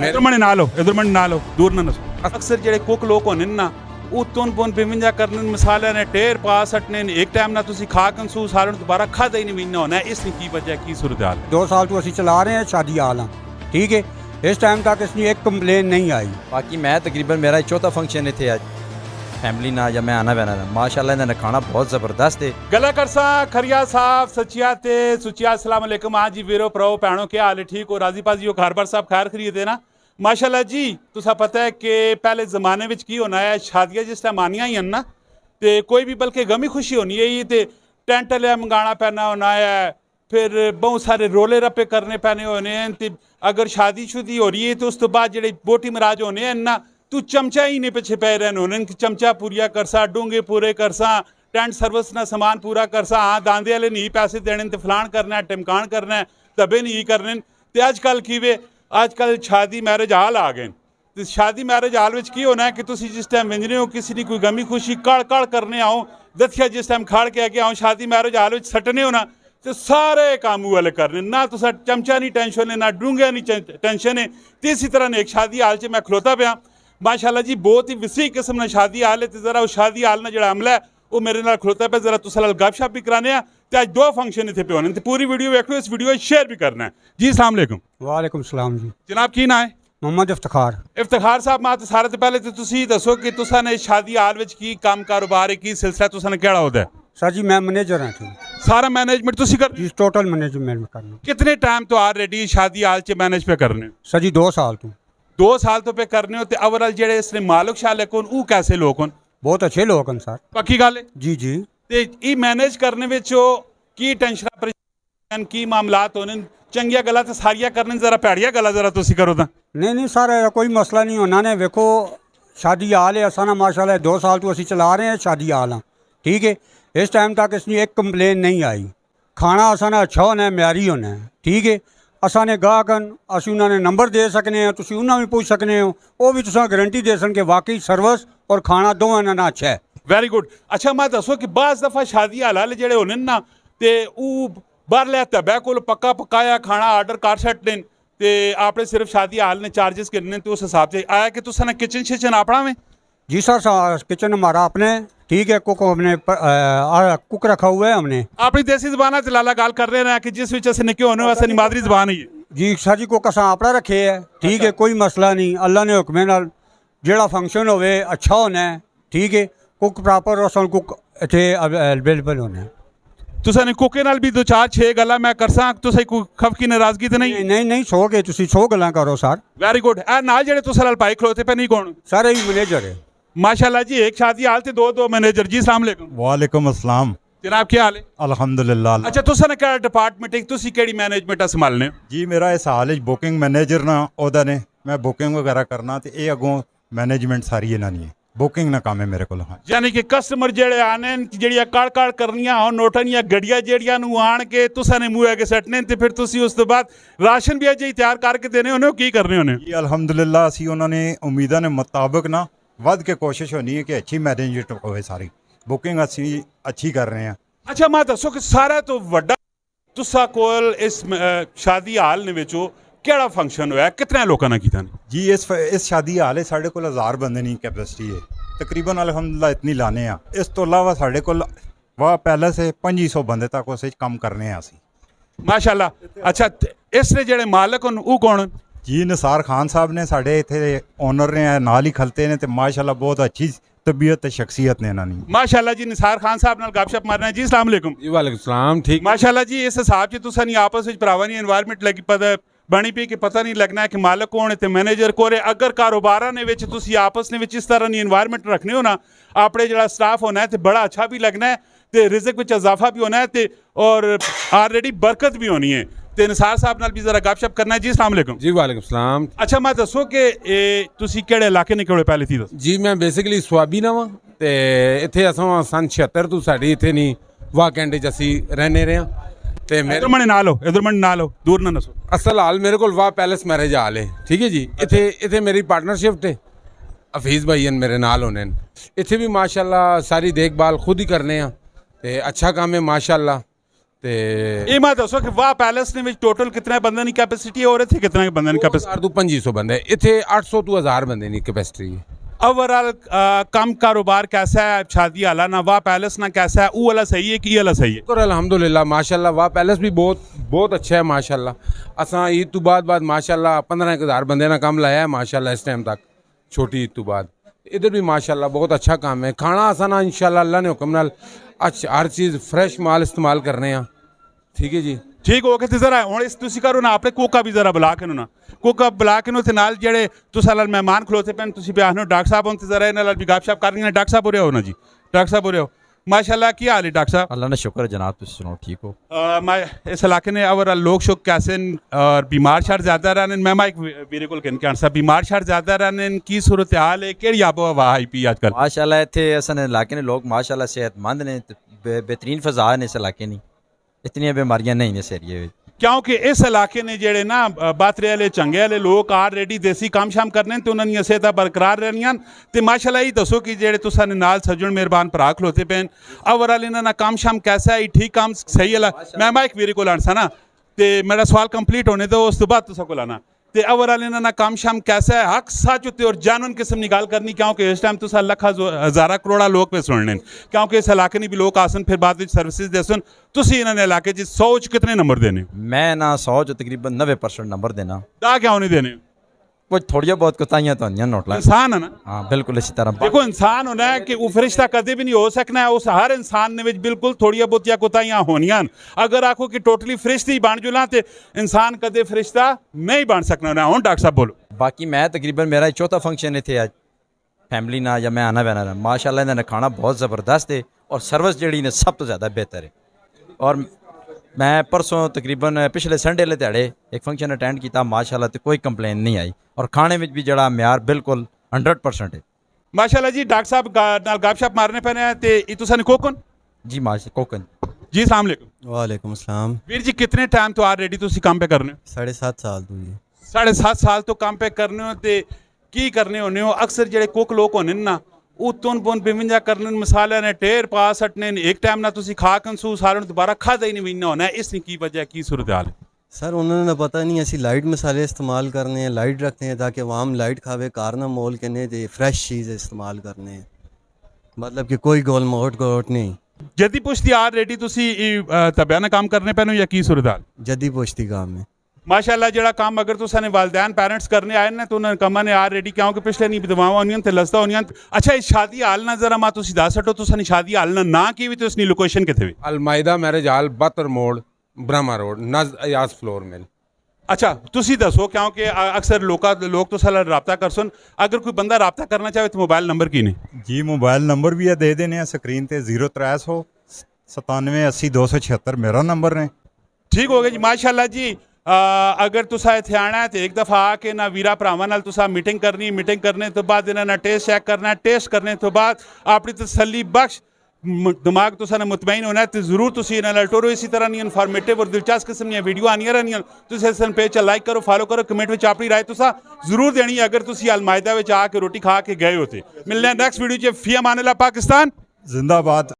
इधर मने ना लो दूर ना नसो अक्सर जेडे कुक लोग होने ना ਉਹ ਤੁਨ ਪੁਨ ਬਿਵਿੰਜਾ ਕਰਨ ਮਸਾਲਿਆਂ ਨੇ ਢੇਰ ਪਾ ਸਟਨੇ ਇੱਕ ਟਾਈਮ ਨਾਲ ਤੁਸੀਂ ਖਾ ਕੰਸੂ ਸਾਰਿਆਂ ਨੂੰ ਦੁਬਾਰਾ ਖਾਦਾ ਹੀ ਨਹੀਂ ਮਿਲਣਾ ਹੋਣਾ ਇਸ ਦੀ ਕੀ ਵਜ੍ਹਾ ਕੀ ਸੂਰਤ-ਹਾਲ 2 ਸਾਲ ਤੋਂ ਅਸੀਂ ਚਲਾ ਰਹੇ ਹਾਂ ਸ਼ਾਦੀ ਹਾਲ ਹਾਂ ਠੀਕ ਹੈ ਇਸ ਟਾਈਮ ਤੱਕ ਇਸ ਨੂੰ ਇੱਕ ਕੰਪਲੇਨ ਨਹੀਂ ਆਈ ਬਾਕੀ ਮੈਂ ਤਕਰੀਬਨ ਮੇਰਾ ਚੌਥਾ ਫੰਕਸ਼ਨ ਇੱਥੇ ਅੱਜ ਫੈਮਿਲੀ ਨਾਲ ਜਾਂ ਮੈਂ ਆਣਾ ਬੈਣਾ ਮਾਸ਼ਾਅੱਲਾ ਇਹਨਾਂ ਦਾ ਖਾਣਾ ਬਹੁਤ ਜ਼ਬਰਦਸਤ ਹੈ गला करसा खरिया साहब सचिया ते सुचिया अस्सलाम वालेकुम हाँ जी वीरो भराओ भैनों क्या हाल है ठीक हो राजी पाजी हो घर बार सब खैर खरीदे ना माशाल्लाह जी तुसा पता है कि पहले ज़माने में की होना है शादियां जिस टाइम आनियां ही ना तो कोई भी बल्कि गमी खुशी होनी है तो टेंट लिया मंगाना पैना होना है फिर बहुत सारे रोले रप्पे करने पैने होने हैं तो अगर शादी शुदी हो रही है तो उस तो बाद जेडे बोटी महाराज होने हैं ना तू चमचा ही नहीं पिछे पै रहने होने चमचा पूरिया करसा डूंगे पूरे करसा टेंट सर्विस ना सामान पूरा करसा हाँ दांदे वाले नहीं पैसे देने तो फलान करना है टिमकान करना है तबे नहीं करने तो अजकल की वे अजकल शादी मैरिज हाल आ गए तो शादी मैरिज हाल में की होना है कि तुम जिस टाइम विंजने हो किसी की कोई गमी खुशी कड़ कड़ करने आओ दथिया जिस टाइम खाड़ के आके आओ शादी मैरिज हाल में सटने हो ना तो सारे काम वाले करने ना तो चमचा नहीं टेंशन है ना डूंगे नहीं टेंशन है तो इसी तरह ने एक शादी हाल से मैं खलोता पाया माशाल्लाह जी बहुत ही विसी किस्म ने शादी हाल है तो जरा वो शादी हाल ना जो अमला है वो मेरे नाल खलोता पे जरा तुसा गपशप भी कराने तो अज 2 फंक्शन इतने पे होने तो पूरी वीडियो वेख लो इस वीडियो शेयर भी करना है जी अस्सलाम वालेकुम वालेकुम सलाम जी जनाब की ना है मोहम्मद इफ्तिखार साहब मैं तो सारे तो पहले तो तुसी दसो कि तुसा ने शादी हाल विच की काम कारोबार की सिलसिला तुसा ने केड़ा होता है सर जी मैं मैनेजर हाँ सारा मैनेजमेंट तुसी कर जी टोटल मैनेजमेंट करना कितने टाइम तो ऑलरेडी शादी हाल च मैनेज पे करने सर जी 2 साल तो 2 साल तो पे करने हो तो ओवरऑल जेडे इसने मालिक शालिक होन वो कैसे लोग होन बहुत अच्छे लोग हैं सर पक्की गल है जी जी ते ई मैनेज करने विच की टेंशन परेशान की मामलात होने चंगिया गल्लां ते सारियां करने जरा भैड़िया गल्लां जरा तुसी करो तां नहीं सर कोई मसला नहीं होना ने वेखो शादी हाल है असा ना माशाल्लाह 2 साल तो असी चला रहे हैं शादी हाल हाँ ठीक है इस टाइम तक इसमें एक कंप्लेन नहीं आई खाना असा ना अच्छा होना है म्यारी होना है ठीक है असा ने गाहकन असी उन्होंने नंबर दे सकने हैं तुसी उन्होंने भी पूछ सकने हो वो भी तुसा गारंटी दे सन कि वाकई सर्विस और खाना दोवां ना अच्छा है वेरी गुड अच्छा मैं दसो कि बाज़ दफ़ा शादी हाल जेडे होने ना ते बाहर लिया तबे को पक्का पकाया खाना आर्डर कर छड़ने ते आपने सिर्फ शादी हाल ने चार्जेस करने तो उस हिसाब से आया कि तुसा ना किचन शिचन अपना में जी सर किचन हमारा अपने ठीक है कुक हमने कुक रखा हुआ है हमने अपनी देसी जबान से लाला गाल कर रहे हैं कि जिस विच असें निके होने वैसे मादरी जबान ही है जी सर जी कुक असा अपना रखे है ठीक है कोई मसला नहीं अल्लाह ने हुक्मे नाल जेड़ा फंक्शन होवे अच्छा होना है ठीक है कुक प्रॉपर और कुक इत्थे अवेलेबल होना है तुसा ने कुके नाल भी 2-4-6 गल्लां मैं करसा तुसा कोई खफ की नाराजगी तो नहीं नहीं सो के तुसी 100 गल्लां करो सर वेरी गुड ए नाल जेडे तुसा नाल भाई खलोते पे नहीं कौन सर यही मैनेजर है माशाल्लाह जी एक शादी हाल ते दो मैनेजर जी अस्सलाम वालेकुम वालेकुम अस्सलाम जनाब क्या हाल है अल्हम्दुलिल्लाह अच्छा तुसा ने केड़ा डिपार्टमेंट है तुसी केड़ी मैनेजमेंट संभालने जी मेरा इस हाल च बुकिंग मैनेजर ना ओदा ने मैं बुकिंग वगैरह करना ते ये अगों मैनेजमेंट सारी इन्हां दी है बुकिंग ना काम है मेरे को हाँ यानी कि कस्टमर जेडे आने जेड़ियां काड़ काड़ करनियां हो नोटनियां गड़ियां जेड़ियां नु आण के तुसा ने मूंह अगे सटने ते फिर तुसी उस तो बाद राशन भी अजे तैयार करके देने होने की करने होने जी अल्हम्दुलिल्लाह असी उन्होंने उम्मीदां ने मुताबिक ना वध के कोशिश होनी है कि अच्छी मैनेजमेंट होवे सारी बुकिंग असी अच्छी कर रहे हैं अच्छा मैं दसो कि सारा तो वड्डा तुसा कोल इस शादी हाल ने विचो केड़ा फंक्शन होया कितने लोगों ने कीता जी इस शादी हाल साढ़े को 1000 बंदे की कैपेसिटी है तकरीबन अल्हम्दुलिल्लाह इतनी लाने इस तो अलावा साढ़े को वह पहले से 2500 बंदे तक उस काम करने असी माशाल्लाह अच्छा इसने जेड़े मालिक होन वो कौन जी निसार खान साहब ने साढ़े इत्थे ओनर ने नाल ही खलते ने ते माशाल्लाह बहुत अच्छी तबीयत ते शख्सियत ने इन्हां दी माशाल्लाह जी निसार खान साहब नाल गपशप मारना जी अस्सलाम वालेकुम जी वालेकुम सलाम ठीक माशाल्लाह जी इस हिसाब से तुसा नहीं आपस में भरावां दी एनवायरनमेंट लगी पता बनी पी कि पता नहीं लगना है कि मालिक कौन है तो मैनेजर कौन है अगर कारोबार ने विच तुसी आपस ने विच इस तरह की एनवायरनमेंट रखने हो ना अपने जो स्टाफ होना है तो बड़ा अच्छा भी लगना है तो रिज़्क विच इजाफा भी होना है तो और ऑलरेडी बरकत भी होनी है तो निसार साहब नाल भी जरा गपशप करना है जी अस्सलाम वालेकुम जी वालेकुम सलाम अच्छा मैं दसो कि तुसी केड़े इलाके निकले पहले थी दस जी मैं बेसिकली स्वाबी ना वां ते इत्थे असां सन 76 तो साडी इत्थे नहीं वाह कैंट च असीं रहने रहे हां ते इधर मने ना लो दूर ना नसो असल हाल मेरे को वाह पैलेस मैरिज हाल है ठीक है जी इत्थे मेरी पार्टनरशिप है हफीज़ भाई मेरे नाल होने इत्थे भी माशाल्लाह सारी देखभाल खुद ही करने हैं ते अच्छा काम है माशाल्लाह ਤੇ ਇਹ ਮੈਂ ਦੱਸੋ ਕਿ ਵਾਹ ਪੈਲੇਸ ਦੇ ਵਿੱਚ ਟੋਟਲ ਕਿਤਨੇ ਬੰਦੇ ਦੀ ਕੈਪੈਸਿਟੀ ਹੈ ਔਰ ਇੱਥੇ ਕਿਤਨੇ ਬੰਦੇ ਦੀ ਕੈਪੈਸਿਟੀ 2000 ਤੋਂ 2500 ਬੰਦੇ ਇੱਥੇ 800 ਤੋਂ 1000 ਬੰਦੇ ਦੀ ਕੈਪੈਸਿਟੀ ਹੈ ओवरऑल कम कारोबार कैसा है शादी आला ना वाह पैलेस ना कैसा है वो वाला सही है कि ये वाला सही है शुक्र अल्हम्दुलिल्लाह माशाल्लाह वाह पैलेस भी बहुत अच्छा है माशाल्लाह असां ईद तो बाद माशाल्लाह 15000 बंदे ना काम लाया है माशाल्लाह इस टाइम तक छोटी ईद तो बाद इधर भी माशाल्लाह बहुत अच्छा काम है खाना असां ना इंशाल्लाह अल्लाह ने हुक्म नाल अच्छा हर चीज़ फ्रेश माल इस्तेमाल करने हैं ठीक है जी ठीक हो गया जरा हूँ इस तुसी करो ना अपने कोका भी जरा बुला के ना कोका बुला के ते नाल जेड़े तुसा नाल मेहमान खलोते पे तुसी पे आखनो डॉक्टर साहब हों जरा इन्हां नाल भी गपशप कर रही डॉक्टर साहब हो रहे हो ना जी डॉक्टर साहब हो रहे हो माशाल्लाह क्या हाल है डॉक्टर साहब अल्लाह ने शुक्र जनाब तुम सुनो ठीक हो मैं इस इलाके ने ओवरऑल लोग शोक कैसे न और बीमार शार ज़्यादा रहने मैं माइक मेरे को कहने साहब बीमार शार ज़्यादा रहने की सूरत हाल है केड़ी आबो हवा आई पी आजकल माशाल्लाह इतने असन इलाके ने लोग माशाल्लाह सेहतमंद ने बेहतरीन फजा ने इस इलाके नी इतनी बीमारियां नहीं ने इस एरिए में क्योंकि इस इलाके ने जेड़े ना बातरे वाले चंगे वाले लोग ऑलरेडी देसी काम शाम करने ते उन्हां दी सेहतां बरकरार रहनियां ते माशाल्लाह ये दसो कि जेड़े तुसां ने नाल सज्जन मेहरबान भरा खलोते पे ओवरऑल इन्हां दा काम शाम कैसा है ठीक काम सही है मैं माइक वीरे को आना ना ते मेरा सवाल कंप्लीट होने दो उस तो बाद तुसां को आना ते ओवरऑल इन्हां दा काम शाम कैसा है हक सच उत्ते और जानन किस्म की गल करनी क्योंकि इस टाइम तुसां लखा हज़ारा करोड़ा लोग पे सुनने क्योंकि इस इलाके ने भी लोग आसन फिर बाद में सर्विसेज देसन तुसी इन्हां ने इलाके च 100 च कितने नंबर देने मैं ना 100 जो तकरीबन 90% नंबर देना दा क्यों नहीं देने कुछ थोड़ी बहुत कोताहियां तो आंदियां नोट ला इंसान है ना हाँ बिल्कुल इसी तरह देखो इंसान होना है कि वो फरिश्ता कदे भी नहीं हो सकना है उस हर इंसान ने बिल्कुल थोड़ी बहुत कोताहियां होनियां अगर आखो कि टोटली फरिश्ते ही बन जुला तो इंसान कदे फरिश्ता नहीं बन सकना ना हूँ डॉक्टर साहब बोलो बाकी मैं तकरीबन मेरा चौथा फंक्शन इतने अज फैमिली ना या मैं आना बहना रहा माशाल्लाह इन्होंने खाना बहुत ज़बरदस्त है और सर्विस जी ने सब तो ज़्यादा बेहतर है और मैं परसों तकरीबन पिछले संडे वाले दिहाड़े एक फंक्शन अटेंड किया माशाल्लाह तो कोई कंप्लेन नहीं आई और खाने में भी जड़ा म्यार बिल्कुल 100% है माशाल्लाह जी डॉक्टर साहब नाल गपशप मारने पैने ते ई तुसां ने कोकन जी माशा कोकन जी अस्सलाम वालेकुम वालेकुम अस्सलाम वीर जी कितने टाइम तो ऑलरेडी तुसी काम पे करने हो 7.5 साल तो जी 7.5 साल तो काम पे करने हो ते की करने होने हो अक्सर जेड़े कुक लोग होने ना ਉਹ ਤੁਨ ਪੁਨ ਬਿਵੰਜਾ ਕਰਨ ਮਸਾਲਿਆਂ ਨੇ ਢੇਰ ਪਾ ਸਟਨੇ ਨੇ ਇੱਕ ਟਾਈਮ ਨਾ ਤੁਸੀਂ ਖਾ ਕੰਸੂ ਸਾਰਿਆਂ ਨੂੰ ਦੁਬਾਰਾ ਖਾਦਾ ਹੀ ਨਹੀਂ ਵੀਨਾ ਹੋਣਾ ਇਸ ਦੀ ਕੀ ਵਜ੍ਹਾ ਕੀ ਸੂਰਤ ਹਾਲ ਹੈ सर उन्होंने पता नहीं ऐसी लाइट मसाले इस्तेमाल करने हैं लाइट रखते हैं ताकि आवाम लाइट खावे कार ना मोल के नहीं फ्रेश चीज़ इस्तेमाल करने हैं मतलब कि कोई गोल मोट नहीं ਜਦੀ ਪੁਸ਼ਤੀ ਆਲਰੇਡੀ ਤੁਸੀਂ ਤਬਿਆਂ ਨਾਲ ਕੰਮ ਕਰਨੇ ਪੈਣੋ ਜਾਂ ਕੀ ਸੂਰਤ ਹਾਲ जदी पुश्ती काम में माशाल्लाह ਜਿਹੜਾ ਕੰਮ ਅਗਰ ਤੁਸੀਂ ਨੇ ਵਾਲਦੈਨ ਪੈਰੈਂਟਸ ਕਰਨੇ ਆਏ ਨੇ ਤਾਂ ਉਹਨਾਂ ਕੰਮਾਂ ਨੇ ਆਲਰੇਡੀ ਕਿਉਂਕਿ ਪਿਛਲੇ ਨਹੀਂ ਦਵਾਵਾਂ ਹੋਣੀਆਂ ਤੇ ਲਸਦਾ ਹੋਣੀਆਂ ਅੱਛਾ ਇਹ ਸ਼ਾਦੀ ਹਾਲ ਨਾ ਜ਼ਰਾ ਮਾ ਤੁਸੀਂ ਦੱਸ ਸਕੋ ਤੁਸੀਂ ਸ਼ਾਦੀ ਹਾਲ ਨਾ ਕੀ ਵੀ ਤੁਸੀਂ ਲੋਕੇਸ਼ਨ ਕਿੱਥੇ ਵੀ अलमायदा मैरिज हॉल बतर मोड़ ब्रह्मा रोड नज अयाज फ्लोर मिल अच्छा ਤੁਸੀਂ ਦੱਸੋ ਕਿਉਂਕਿ ਅਕਸਰ ਲੋਕ ਤੋਂ ਸਾਲਾ ਰਾਬਤਾ ਕਰਸਨ ਅਗਰ ਕੋਈ ਬੰਦਾ ਰਾਬਤਾ ਕਰਨਾ ਚਾਹੇ ਤਾਂ ਮੋਬਾਈਲ ਨੰਬਰ ਕੀ ਨੇ ਜੀ ਮੋਬਾਈਲ ਨੰਬਰ ਵੀ ਇਹ ਦੇ ਦੇਣੇ ਆ ਸਕਰੀਨ ਤੇ 0300 9780 276 ਮੇਰਾ ਨੰਬਰ ਨੇ ਠੀਕ ਹੋ ਗਿਆ ਜੀ ਮਾਸ਼ਾਅੱਲਾ ਜੀ ਅਗਰ ਤੁਸੀਂ ਇੱਥੇ ਆਣਾ ਹੈ ਤੇ ਇੱਕ ਦਫਾ ਆ ਕੇ ਨਾ ਵੀਰਾ ਭਰਾਵਾਂ ਨਾਲ ਤੁਸੀਂ ਮੀਟਿੰਗ ਕਰਨੇ ਤੋਂ ਬਾਅਦ ਇਹਨਾਂ ਨਾਲ ਟੇਸਟ ਚੈੱਕ ਕਰਨਾ ਟੇਸਟ ਕਰਨੇ ਤੋਂ ਬਾਅਦ ਆਪਣੀ ਤਸੱਲੀ ਬਖਸ਼ ਦਿਮਾਗ ਤੁਸੀਂ ਮੁਤਮਈਨ ਹੋਣਾ ਤੇ ਜ਼ਰੂਰ ਤੁਸੀਂ ਇਹਨਾਂ ਨਾਲ ਟੋਰੋ ਇਸੇ ਤਰ੍ਹਾਂ ਦੀਆਂ ਇਨਫੋਰਮੇਟਿਵ ਔਰ ਦਿਲਚਸਪ ਕਿਸਮ ਦੀਆਂ ਵੀਡੀਓ ਆਉਣੀਆਂ ਰਹਿਣੀਆਂ ਤੁਸੀਂ ਇਸ ਪੇਜ 'ਤੇ ਲਾਈਕ ਕਰੋ ਫਾਲੋ ਕਰੋ ਕਮੈਂਟ ਵਿੱਚ ਆਪਣੀ ਰਾਏ ਤੁਸੀਂ ਜ਼ਰੂਰ ਦੇਣੀ ਅਗਰ ਤੁਸੀਂ ਅਲਮਾਇਦਾ ਵਿੱਚ ਆ ਕੇ ਰੋਟੀ ਖਾ ਕੇ ਗਏ ਹੋ ਤੇ ਮਿਲਦੇ ਹਾਂ ਨੈਕਸਟ ਵੀਡੀਓ 'ਚ ਫੀ ਅਮਾਨ ਅੱਲਾਹ ਪਾਕਿਸਤਾਨ ਜ਼ਿੰਦਾਬਾਦ